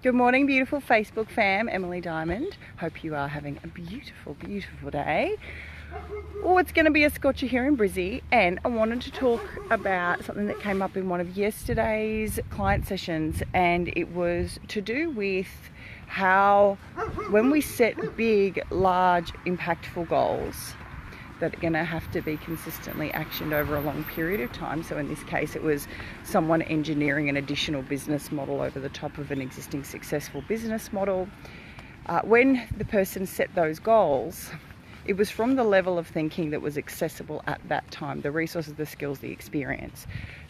Good morning, beautiful Facebook fam. Emily Diamond. Hope you are having a beautiful, beautiful day. Oh, it's going to be a scorcher here in Brizzy, and I wanted to talk about something that came up in one of yesterday's client sessions, and it was to do with how when we set big, large, impactful goals that are going to have to be consistently actioned over a long period of time. So in this case, it was someone engineering an additional business model over the top of an existing successful business model. When the person set those goals, it was from the level of thinking that was accessible at that time, the resources, the skills, the experience.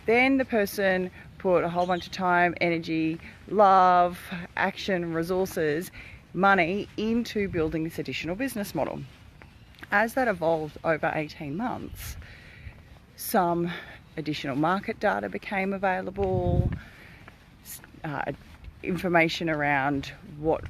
Then the person put a whole bunch of time, energy, love, action, resources, money into building this additional business model. As that evolved over 18 months, some additional market data became available, information around what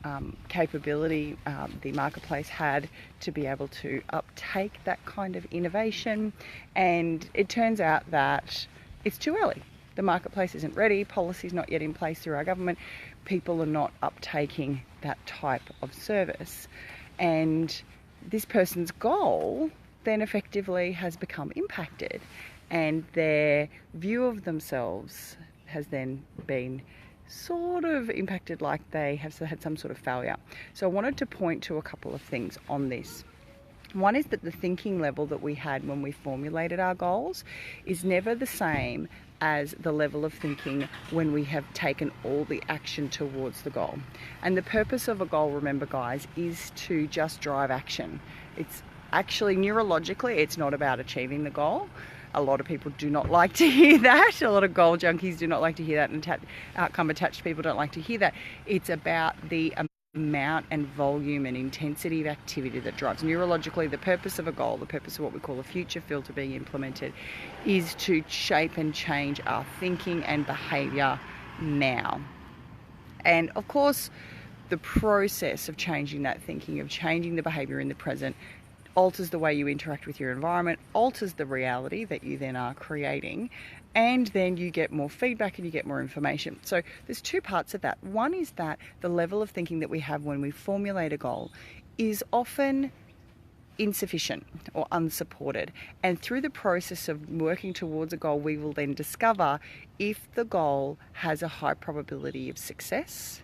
capability the marketplace had to be able to uptake that kind of innovation. And it turns out that it's too early. The marketplace isn't ready, policy's not yet in place through our government, people are not uptaking that type of service. And this person's goal then effectively has become impacted, and their view of themselves has then been sort of impacted, like they have had some sort of failure. So I wanted to point to a couple of things on this. One is that the thinking level that we had when we formulated our goals is never the same as the level of thinking when we have taken all the action towards the goal. And the purpose of a goal, remember guys, is to just drive action. It's actually neurologically, it's not about achieving the goal. A lot of people do not like to hear that. A lot of goal junkies do not like to hear that, and outcome attached people don't like to hear that. It's about the amount and volume and intensity of activity that drives. Neurologically, the purpose of a goal, the purpose of what we call a future filter being implemented, is to shape and change our thinking and behaviour now. And of course, the process of changing that thinking, of changing the behaviour in the present, alters the way you interact with your environment, alters the reality that you then are creating, and then you get more feedback and you get more information. So there's two parts of that. One is that the level of thinking that we have when we formulate a goal is often insufficient or unsupported, and through the process of working towards a goal, we will then discover if the goal has a high probability of success.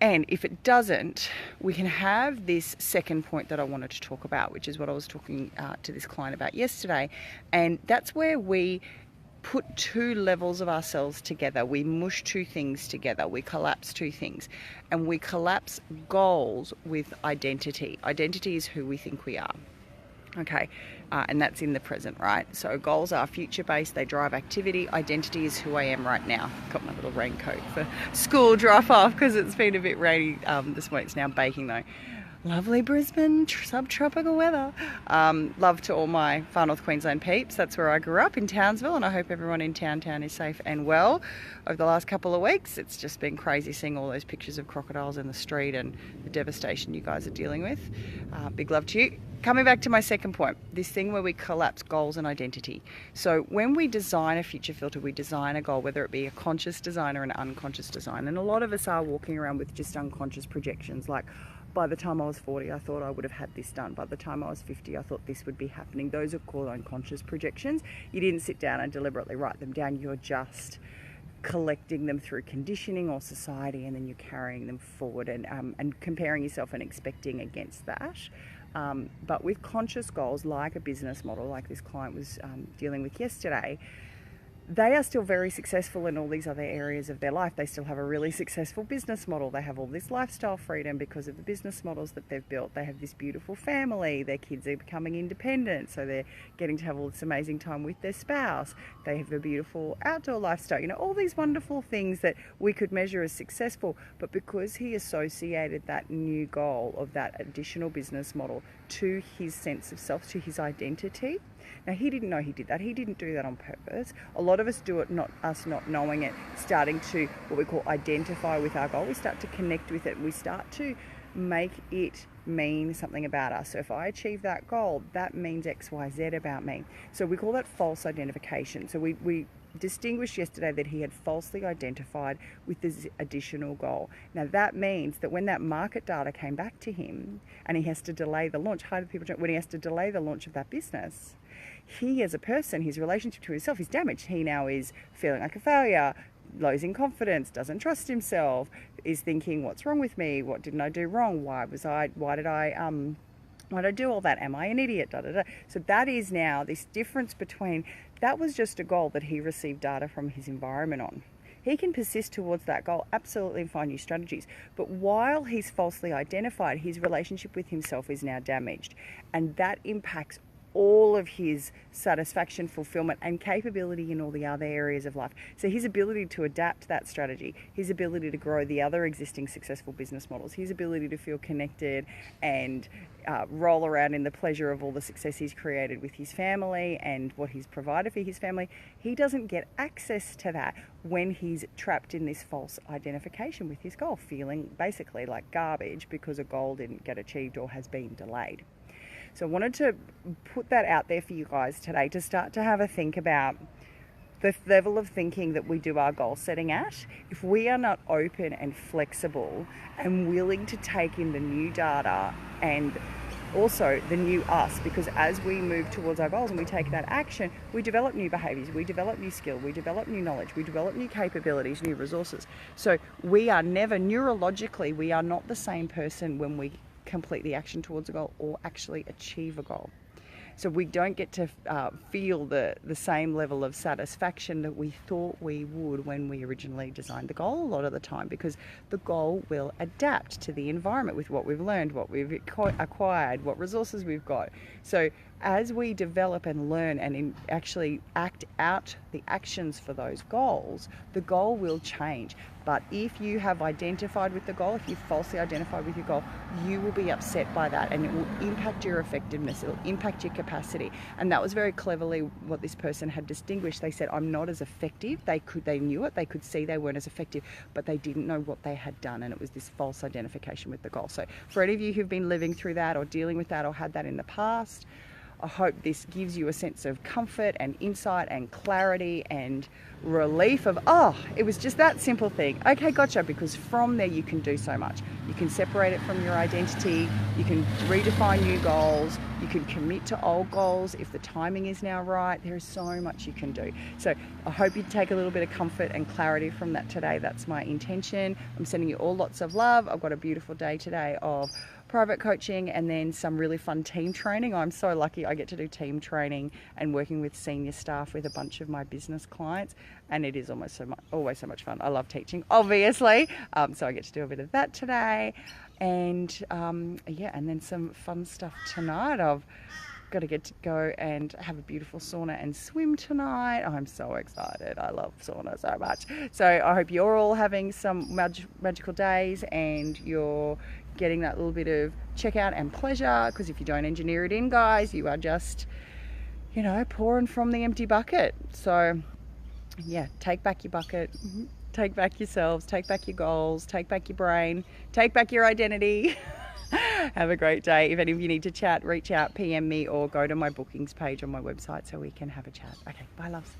And if it doesn't, we can have this second point that I wanted to talk about, which is what I was talking to this client about yesterday. And that's where we put two levels of ourselves together. We mush two things together. We collapse two things. And we collapse goals with identity. Identity is who we think we are. Okay, and that's in the present, right? So goals are future-based, they drive activity. Identity is who I am right now. Got my little raincoat for school drop-off because it's been a bit rainy this morning. It's now baking though. Lovely Brisbane, subtropical weather. Love to all my Far North Queensland peeps. That's where I grew up, in Townsville, and I hope everyone in town is safe and well. Over the last couple of weeks, it's just been crazy seeing all those pictures of crocodiles in the street and the devastation you guys are dealing with. Big love to you. Coming back to my second point, this thing where we collapse goals and identity. So when we design a future filter, we design a goal, whether it be a conscious design or an unconscious design. And a lot of us are walking around with just unconscious projections, like, by the time I was 40, I thought I would have had this done. By the time I was 50, I thought this would be happening. Those are called unconscious projections. You didn't sit down and deliberately write them down. You're just collecting them through conditioning or society, and then you're carrying them forward and comparing yourself and expecting against that. But with conscious goals, like a business model, like this client was dealing with yesterday, they are still very successful in all these other areas of their life. They still have a really successful business model. They have all this lifestyle freedom because of the business models that they've built. They have this beautiful family. Their kids are becoming independent, so they're getting to have all this amazing time with their spouse. They have a beautiful outdoor lifestyle. You know, all these wonderful things that we could measure as successful. But because he associated that new goal of that additional business model to his sense of self, to his identity, now he didn't know he did that. He didn't do that on purpose. A lot of us do it, not knowing it, starting to what we call identify with our goal. We start to connect with it. We start to make it mean something about us. So if I achieve that goal, that means X, Y, Z about me. So we call that false identification. So we distinguished yesterday that he had falsely identified with this additional goal. Now that means that when that market data came back to him and he has to delay the launch, when he has to delay the launch of that business, he as a person, his relationship to himself is damaged. He now is feeling like a failure, losing confidence, doesn't trust himself, is thinking, what's wrong with me? What didn't I do wrong? Why did I do all that? Am I an idiot? Da, da, da. So that is now this difference between, that was just a goal that he received data from his environment on. He can persist towards that goal, absolutely, and find new strategies. But while he's falsely identified, his relationship with himself is now damaged. And that impacts all of his satisfaction, fulfillment, and capability in all the other areas of life. So his ability to adapt that strategy, his ability to grow the other existing successful business models, his ability to feel connected and roll around in the pleasure of all the success he's created with his family and what he's provided for his family, he doesn't get access to that when he's trapped in this false identification with his goal, feeling basically like garbage because a goal didn't get achieved or has been delayed. So I wanted to put that out there for you guys today to start to have a think about the level of thinking that we do our goal setting at. If we are not open and flexible and willing to take in the new data and also the new us, because as we move towards our goals and we take that action, we develop new behaviors, we develop new skill, we develop new knowledge, we develop new capabilities, new resources. So we are never, neurologically, we are not the same person when we complete the action towards a goal or actually achieve a goal. So we don't get to feel the same level of satisfaction that we thought we would when we originally designed the goal a lot of the time, because the goal will adapt to the environment with what we've learned, what we've acquired, what resources we've got. So as we develop and learn and actually act out the actions for those goals, the goal will change. But if you have identified with the goal, if you falsely identified with your goal, you will be upset by that and it will impact your effectiveness, it will impact your capacity. And that was very cleverly what this person had distinguished. They said, I'm not as effective. They knew it, they could see they weren't as effective, but they didn't know what they had done, and it was this false identification with the goal. So for any of you who've been living through that or dealing with that or had that in the past, I hope this gives you a sense of comfort and insight and clarity and relief of, oh, it was just that simple thing. Okay, gotcha, because from there you can do so much. You can separate it from your identity, you can redefine new goals, you can commit to old goals if the timing is now right. There is so much you can do. So I hope you take a little bit of comfort and clarity from that today. That's my intention. I'm sending you all lots of love. I've got a beautiful day today of private coaching and then some really fun team training. I'm so lucky I get to do team training and working with senior staff with a bunch of my business clients, and it is always so much fun. I love teaching, obviously, so I get to do a bit of that today, and yeah, and then some fun stuff tonight. I've got to get to go and have a beautiful sauna and swim tonight. I'm so excited. I love sauna so much. So I hope you're all having some magical days and you're getting that little bit of checkout and pleasure, because if you don't engineer it in, guys, you are just, you know, pouring from the empty bucket. So yeah, take back your bucket, take back yourselves, take back your goals, take back your brain, take back your identity. Have a great day. If any of you need to chat, reach out, PM me, or go to my bookings page on my website so we can have a chat. Okay, bye loves.